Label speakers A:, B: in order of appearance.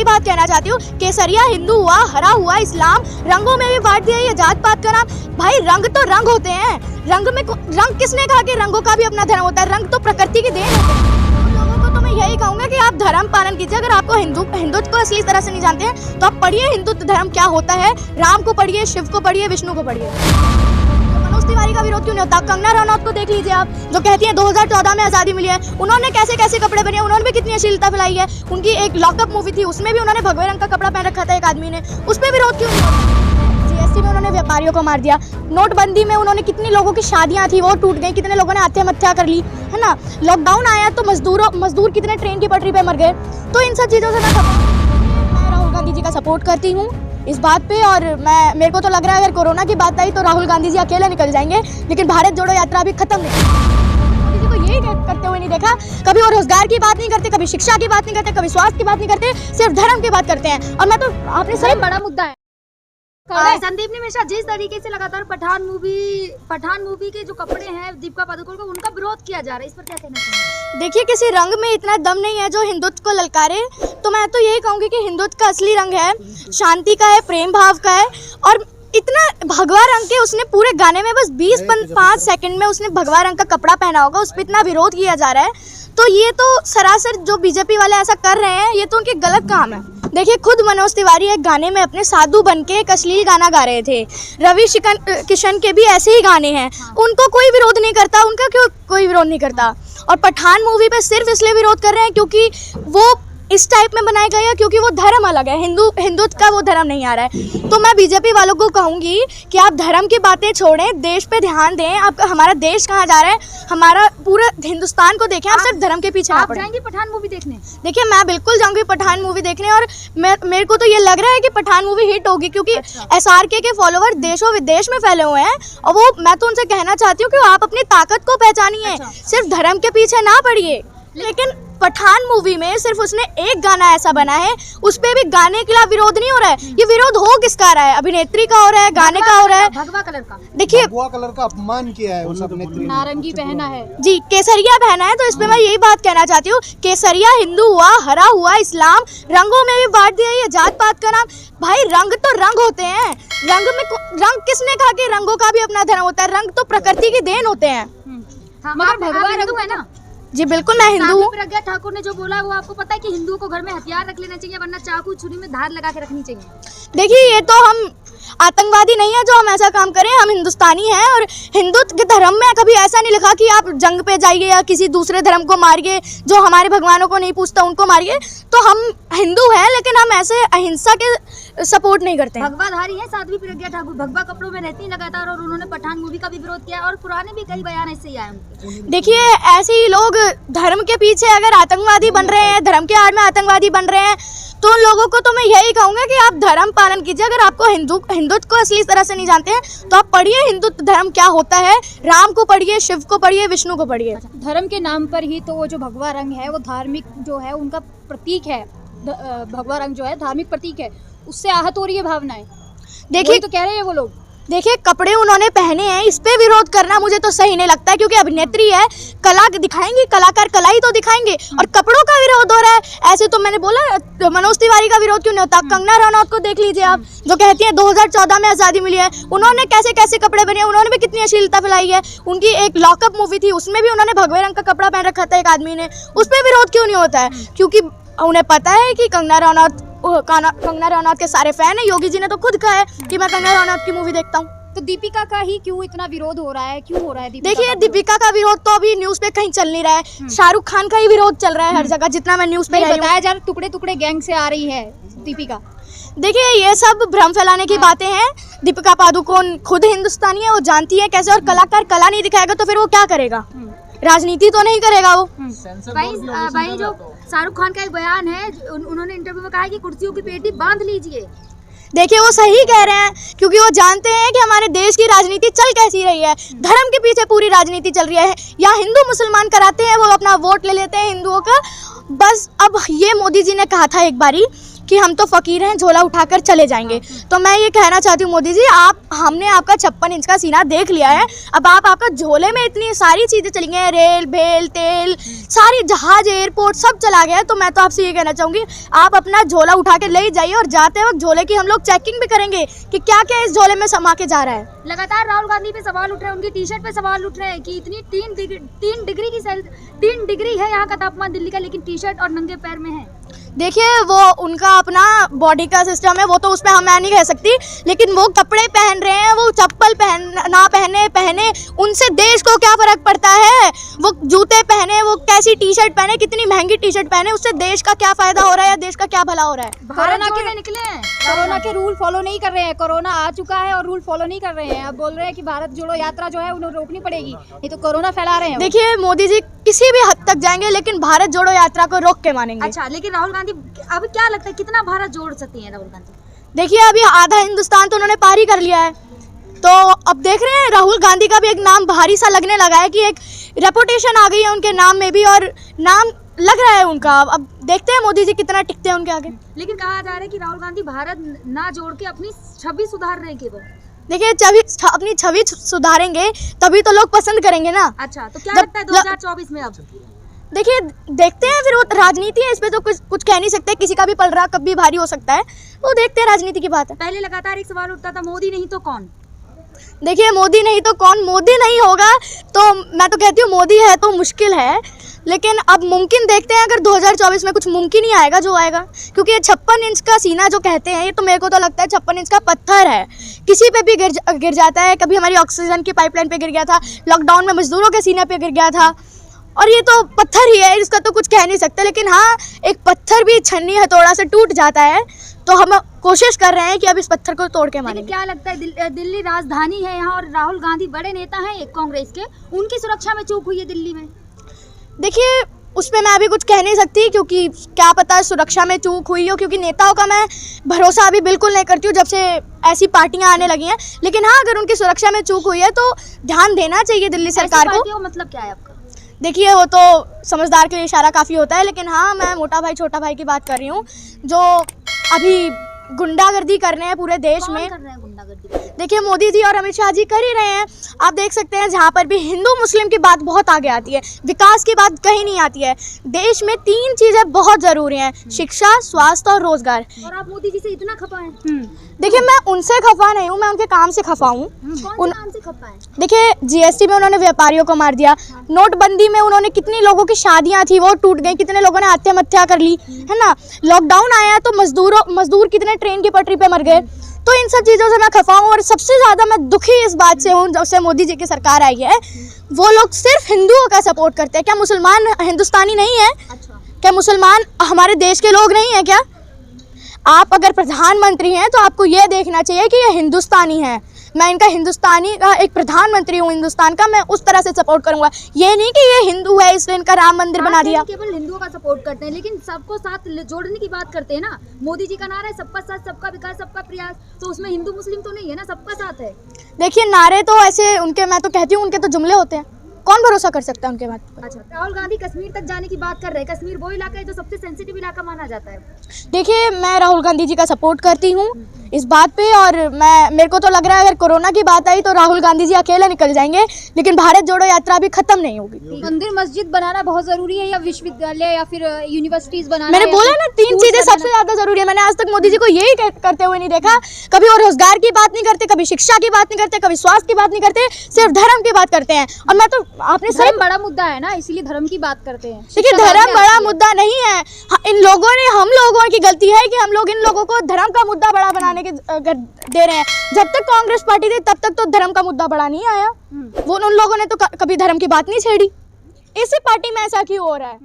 A: बात कहना चाहती हूँ, केसरिया हिंदू हुआ, हरा हुआ इस्लाम, रंगों में भी बांट दिया ये जात पात का नाम। भाई रंग तो रंग होते हैं, रंग किसने कहा कि रंगों का भी अपना धर्म होता है? रंग तो प्रकृति की देन होते हैं। लोगों को तो मैं यही कहूँगा कि आप धर्म पालन कीजिए। अगर आपको हिंदुत्व को असली तरह से नहीं जानते हैं तो आप पढ़िए हिंदुत्व धर्म क्या होता है, राम को पढ़िए, शिव को पढ़िए, विष्णु को पढ़िए। मनोज तिवारी का विरोध क्यों नहीं होता? कंगना रनौत को देख लीजिए आप, जो कहती है 2014 में आज़ादी मिली है, उन्होंने कैसे कैसे कपड़े पहने, उन्होंने भी कितनी अश्लीलता फैलाई है। उनकी एक लॉकअप मूवी थी, उसमें भी उन्होंने भगवे रंग का कपड़ा पहन रखा था एक आदमी ने, उस पर विरोध क्यों नहीं होता? जीएसटी में उन्होंने व्यापारियों को मार दिया, नोटबंदी में उन्होंने कितनी लोगों की शादियां थी वो टूट गई, कितने लोगों ने आत्महत्या कर ली, है ना। लॉकडाउन आया तो मजदूर कितने ट्रेन की पटरी पे मर गए। तो इन सब चीज़ों से मैं राहुल गांधी जी का सपोर्ट करती हूँ इस बात पे। और मेरे को तो लग रहा है अगर कोरोना की बात आई तो राहुल गांधी जी अकेले निकल जाएंगे, लेकिन भारत जोड़ो यात्रा अभी खत्म नहीं। किसी को यही करते हुए नहीं देखा, कभी वो रोजगार की बात नहीं करते, कभी शिक्षा की बात नहीं करते, कभी स्वास्थ्य की बात नहीं करते, सिर्फ धर्म की बात करते हैं। और मैं तो आपने सही बड़ा मुद्दा है
B: संदीप निमिषा, जिस तरीके से लगातार पठान मूवी के जो कपड़े हैं दीपिका पादुकोण का, उनका विरोध किया जा रहा है, इस पर क्या कहना चाहिए?
A: देखिए, किसी रंग में इतना दम नहीं है जो हिंदुत्व को ललकारे। तो मैं तो यही कहूँगी कि हिंदुत्व का असली रंग है शांति का है, प्रेम भाव का है। और इतना भगवा रंग के उसने पूरे गाने में बस 20-5 सेकंड में उसने भगवा रंग का कपड़ा पहना होगा, उस पर इतना विरोध किया जा रहा है। तो ये तो सरासर जो बीजेपी वाले ऐसा कर रहे हैं, ये तो उनके गलत काम है। देखिए, खुद मनोज तिवारी एक गाने में अपने साधु बन के एक अश्लील गाना गा रहे थे। रवि किशन के भी ऐसे ही गाने हैं, उनको कोई विरोध नहीं करता, उनका क्यों कोई विरोध नहीं करता? और पठान मूवी पे सिर्फ इसलिए विरोध कर रहे हैं क्योंकि वो इस टाइप में बनाया गया है, क्योंकि वो धर्म अलग है, हिंदुत्व का वो धर्म नहीं आ रहा है। तो मैं बीजेपी वालों को कहूँगी कि आप धर्म की बातें छोड़ें, देश पे ध्यान दें। आप हमारा देश कहाँ जा रहा है, हमारा पूरा हिंदुस्तान को देखें, आप सिर्फ धर्म के पीछे
B: आप जाएंगे पठान मूवी देखने?
A: देखिए, मैं बिल्कुल जाऊँगी पठान मूवी देखने। और मेरे को तो ये लग रहा है कि पठान मूवी हिट होगी, क्योंकि SRK के फॉलोवर देशों विदेश में फैले हुए हैं। और वो मैं तो उनसे कहना चाहती हूँ कि आप अपनी ताकत को पहचानिए, सिर्फ धर्म के पीछे ना पड़िए। लेकिन पठान मूवी में सिर्फ उसने एक गाना ऐसा बना है, उस पे भी गाने के खिलाफ विरोध नहीं हो रहा है। ये विरोध हो किसका रहा है? अभिनेत्री का हो रहा है, गाने का हो रहा है,
B: भगवा कलर का।
A: देखिए,
C: भगवा कलर का अपमान किया है उस अभिनेत्री,
B: नारंगी पहना है
A: जी, केसरिया पहना है। तो इस पे मैं यही बात कहना चाहती हूँ, केसरिया हिंदू हुआ, हरा हुआ इस्लाम, रंगों में भी बांट दिया ये जात पात का नाम। भाई रंग तो रंग होते हैं, रंग किसने कहा कि रंगों का भी अपना धर्म होता है? रंग तो प्रकृति की देन होते हैं।
B: मगर भगवा रंग है ना।
A: जी बिल्कुल, मैं हिंदू हूँ।
B: प्रज्ञा ठाकुर ने जो बोला वो आपको पता है कि हिंदुओं को घर में हथियार रख लेना चाहिए, वरना चाकू छुरी में धार लगा के रखनी चाहिए।
A: देखिए, ये तो हम आतंकवादी नहीं है जो हम ऐसा काम करें, हम हिंदुस्तानी हैं। और हिंदुत्व के धर्म में कभी ऐसा नहीं लिखा कि आप जंग पे जाइए या किसी दूसरे धर्म को मारिए, जो हमारे भगवानों को नहीं पूछता उनको मारिए। तो हम हिंदू हैं, लेकिन हम ऐसे अहिंसा के सपोर्ट नहीं करते हैं।
B: भगवाधारी है साध्वी प्रज्ञा ठाकुर, भगवा कपड़ों में रहती लगातार, और उन्होंने पठान मूवी का भी विरोध किया, और पुराने भी कई बयान ऐसे ही आए।
A: देखिए, ऐसे ही लोग धर्म के पीछे अगर आतंकवादी बन रहे हैं, धर्म के आड़ में आतंकवादी बन रहे हैं, तो उन लोगों को तो मैं यही कहूँगा कि आप धर्म पालन कीजिए। अगर आपको हिंदुत्व को असली तरह से नहीं जानते हैं तो आप पढ़िए हिंदुत्व धर्म क्या होता है, राम को पढ़िए, शिव को पढ़िए, विष्णु को पढ़िए।
B: धर्म के नाम पर ही तो वो जो भगवा रंग है वो धार्मिक जो है उनका प्रतीक है। भगवा रंग जो है धार्मिक प्रतीक है, उससे आहत हो रही है भावनाएं। देखिए, तो कह रहे हैं वो लोग।
A: देखिए, कपड़े उन्होंने पहने हैं, इस पे विरोध करना मुझे तो सही नहीं लगता है, क्योंकि अभिनेत्री है, कला दिखाएंगी, कलाकार कला ही तो दिखाएंगे। और कपड़ों का विरोध हो रहा है। ऐसे तो मैंने बोला मनोज तिवारी का विरोध क्यों नहीं होता? कंगना रनौत को देख लीजिए आप, जो कहती है 2014 में आज़ादी मिली है, उन्होंने कैसे कैसे कपड़े पहने, उन्होंने भी कितनी अश्लीलता फैलाई है। उनकी एक लॉकअप मूवी थी, उसमें भी उन्होंने भगवे रंग का कपड़ा पहन रखा था एक आदमी ने, उस पर विरोध क्यों नहीं होता है? क्योंकि उन्हें पता है कि कंगना रनौत के सारे फैन है। योगी जी ने तो खुद कहा है कि मैं कंगना रनौत की मूवी देखता हूँ।
B: तो दीपिका का ही क्यों इतना विरोध हो रहा है, क्यों हो रहा है?
A: देखिए, दीपिका का विरोध तो अभी न्यूज़ पे कहीं चल नहीं रहा है, शाहरुख खान का ही विरोध चल रहा है हर जगह, जितना मैं न्यूज़ पे
B: बताया जा रहा है। टुकड़े टुकड़े गैंग से आ रही है दीपिका।
A: देखिए, ये सब भ्रम फैलाने की बातें हैं। दीपिका पादुकोण खुद हिंदुस्तानी है, वो जानती है कैसे। और कलाकार कला नहीं दिखाएगा तो फिर वो क्या करेगा? राजनीति तो नहीं करेगा वो।
B: भाई जो शाहरुख खान का एक बयान है, उन्होंने इंटरव्यू में कहा है कि कुर्सियों की पेटी बांध लीजिए।
A: देखिए, वो सही कह रहे हैं, क्योंकि वो जानते हैं कि हमारे देश की राजनीति चल कैसी रही है। धर्म के पीछे पूरी राजनीति चल रही है। या हिंदू मुसलमान कराते हैं, वो अपना वोट ले लेते हैं हिंदुओं का। बस अब ये मोदी जी ने कहा था एक बारी कि हम तो फ़कीर हैं, झोला उठाकर चले जाएंगे। तो मैं ये कहना चाहती हूँ मोदी जी, हमने आपका 56 इंच का सीना देख लिया है, अब आपका झोले में इतनी सारी चीज़ें चली गई हैं, रेल भेल तेल सारी जहाज एयरपोर्ट सब चला गया है। तो मैं तो आपसे ये कहना चाहूँगी, आप अपना झोला उठा के ले ही जाइए और जाते वक्त झोले की हम लोग चेकिंग भी करेंगे कि क्या क्या इस झोले में समा के जा रहा है।
B: लगातार राहुल गांधी पे सवाल उठ रहे हैं, उनकी टी शर्ट पे सवाल उठ रहे हैं कि इतनी 3 डिग्री है यहाँ का तापमान दिल्ली का, लेकिन टी शर्ट और नंगे पैर में है।
A: देखिए वो उनका अपना बॉडी का सिस्टम है, वो तो उस पर मैं नहीं कह सकती, लेकिन वो कपड़े पहन रहे हैं, वो चप्पल ना पहने उनसे देश को क्या फ़र्क पड़ता है। वो जूते पहने, वो कैसी टी शर्ट पहने, कितनी महंगी टी शर्ट पहने, उससे देश का क्या फ़ायदा हो रहा है या देश का क्या भला हो रहा है।
B: कोरोना के लिए निकले हैं, कोरोना के रूल फॉलो नहीं कर रहे हैं, कोरोना आ चुका है और रूल फॉलो नहीं कर रहे हैं। अब बोल रहे हैं कि भारत जोड़ो यात्रा जो है उन्हें रोकनी पड़ेगी, नहीं तो कोरोना फैला रहे हैं।
A: देखिए मोदी जी किसी भी हद तक जाएंगे, लेकिन भारत जोड़ो यात्रा को रोक के मानेंगे।
B: अच्छा, लेकिन राहुल गांधी अब क्या लगता है कितना भारत जोड़ सकती हैं राहुल गांधी?
A: देखिए अभी आधा हिंदुस्तान तो उन्होंने पार ही कर लिया है, तो अब देख रहे हैं राहुल गांधी का भी एक नाम भारी सा लगने लगा है कि एक रेपुटेशन आ गई है उनके नाम में भी, और नाम लग रहा है उनका। अब देखते हैं मोदी जी कितना टिकते हैं उनके आगे।
B: लेकिन कहा जा रहा है कि राहुल गांधी भारत ना जोड़ के अपनी छवि सुधार रहे हैं केवल।
A: देखिए अपनी छवि सुधारेंगे तभी तो लोग पसंद करेंगे ना।
B: अच्छा, तो क्या लगता है 2024 में? अब
A: देखिए देखते हैं, फिर वो राजनीति है, इस पे तो कुछ कह नहीं सकते, किसी का भी पलड़ा कब भी भारी हो सकता है, वो देखते हैं, राजनीति की बात है।
B: पहले लगातार एक सवाल उठता था, मोदी नहीं तो कौन?
A: देखिए मोदी नहीं तो कौन, मोदी नहीं होगा तो मैं तो कहती हूँ मोदी है तो मुश्किल है, लेकिन अब मुमकिन देखते हैं अगर 2024 में कुछ मुमकिन ही आएगा जो आएगा, क्योंकि ये 56 इंच का सीना जो कहते हैं, ये तो मेरे को तो लगता है 56 इंच का पत्थर है, किसी पे भी गिर जाता है। कभी हमारी ऑक्सीजन की पाइपलाइन पे गिर गया था, लॉकडाउन में मजदूरों के सीने पे गिर गया था, और ये तो पत्थर ही है, इसका तो कुछ कह नहीं सकते। लेकिन हाँ, एक पत्थर भी छन्नी हथौड़ा से टूट जाता है, तो हम कोशिश कर रहे हैं कि अब इस पत्थर को तोड़ के मारेंगे।
B: क्या लगता है दिल्ली राजधानी है यहाँ और राहुल गांधी बड़े नेता हैं एक कांग्रेस के, उनकी सुरक्षा में चूक हुई है दिल्ली में?
A: देखिए उस पर मैं अभी कुछ कह नहीं सकती, क्योंकि क्या पता सुरक्षा में चूक हुई हो, क्योंकि नेताओं का मैं भरोसा अभी बिल्कुल नहीं करती हूँ जब से ऐसी पार्टियां आने लगी हैं। लेकिन हाँ, अगर उनकी सुरक्षा में चूक हुई है तो ध्यान देना चाहिए दिल्ली सरकार को।
B: मतलब क्या है आपका?
A: देखिए वो तो समझदार के लिए इशारा काफ़ी होता है, लेकिन हाँ मैं मोटा भाई छोटा भाई की बात कर रही हूँ, जो अभी गुंडागर्दी कर रहे हैं पूरे देश में।
B: कर रहे हैं गुंडागर्दी?
A: देखिए मोदी जी और अमित शाह जी कर ही रहे हैं। आप देख सकते हैं जहाँ पर भी हिंदू मुस्लिम की बात बहुत आगे आती है, विकास की बात कहीं नहीं आती है। देश में 3 चीज़ें बहुत ज़रूरी हैं, शिक्षा, स्वास्थ्य और रोजगार।
B: और आप मोदी जी से इतना खफा हैं?
A: देखिए मैं उनसे खफा नहीं हूँ, मैं उनके काम से खफा हूँ।
B: कौन से काम से खफा हैं?
A: देखिए जीएसटी में उन्होंने व्यापारियों को मार दिया, नोटबंदी में उन्होंने कितनी लोगों की शादियां थी वो टूट गई, कितने लोगों ने आत्महत्या कर ली है ना, लॉकडाउन आया तो मजदूर कितने ट्रेन की पटरी पे मर गए। तो इन सब चीज़ों से मैं खफा हूँ, और सबसे ज़्यादा मैं दुखी इस बात से हूँ जब से मोदी जी की सरकार आई है, वो लोग सिर्फ हिंदुओं का सपोर्ट करते हैं। क्या मुसलमान हिंदुस्तानी नहीं है?
B: अच्छा,
A: क्या मुसलमान हमारे देश के लोग नहीं हैं क्या? आप अगर प्रधानमंत्री हैं तो आपको ये देखना चाहिए कि ये हिंदुस्तानी है, मैं इनका हिंदुस्तानी का एक प्रधानमंत्री हूँ हिंदुस्तान का, मैं उस तरह से सपोर्ट करूंगा। ये नहीं कि ये हिंदू है इसलिए इनका राम मंदिर बना दिया।
B: केवल हिंदुओं का सपोर्ट करते हैं, लेकिन सबको साथ जोड़ने की बात करते हैं ना। मोदी जी का नारा है सबका साथ सबका विकास सबका प्रयास, तो उसमें हिंदू मुस्लिम तो नहीं है ना, सबका साथ है।
A: देखिए नारे तो ऐसे उनके, मैं तो कहती हूँ उनके तो जुमले होते हैं, कौन भरोसा कर सकता है उनके बात पर।
B: अच्छा, राहुल गांधी कश्मीर तक जाने की बात कर रहे हैं, कश्मीर वो इलाका है जो सबसे सेंसिटिव इलाका माना जाता है।
A: देखिए मैं राहुल गांधी जी का सपोर्ट करती हूँ इस बात पे, और मेरे को तो लग रहा है अगर कोरोना की बात आई तो राहुल गांधी जी अकेले निकल जाएंगे, लेकिन भारत जोड़ो यात्रा भी खत्म नहीं होगी।
B: मंदिर मस्जिद बनाना बहुत जरूरी है, या विश्वविद्यालय या फिर यूनिवर्सिटीज बनाना?
A: मैंने बोला ना 3 चीजें सबसे ज्यादा जरूरी है। मैंने आज तक मोदी जी को यही करते हुए नहीं देखा, कभी वो रोजगार की बात नहीं करते, कभी शिक्षा की बात नहीं करते, कभी स्वास्थ्य की बात नहीं करते, सिर्फ धर्म की बात करते हैं। और मैं तो आपने
B: धर्म बड़ा मुद्दा है ना, इसीलिए धर्म की बात करते हैं।
A: देखिए धर्म बड़ा मुद्दा नहीं है, इन लोगों ने, हम लोगों की गलती है कि हम लोग इन लोगों को धर्म का मुद्दा बड़ा बनाने के दे रहे हैं। जब तक कांग्रेस पार्टी थी तब तक तो धर्म का मुद्दा बड़ा नहीं आया, वो उन लोगों ने तो कभी धर्म की बात नहीं छेड़ी। इसी पार्टी में ऐसा क्यों हो रहा है?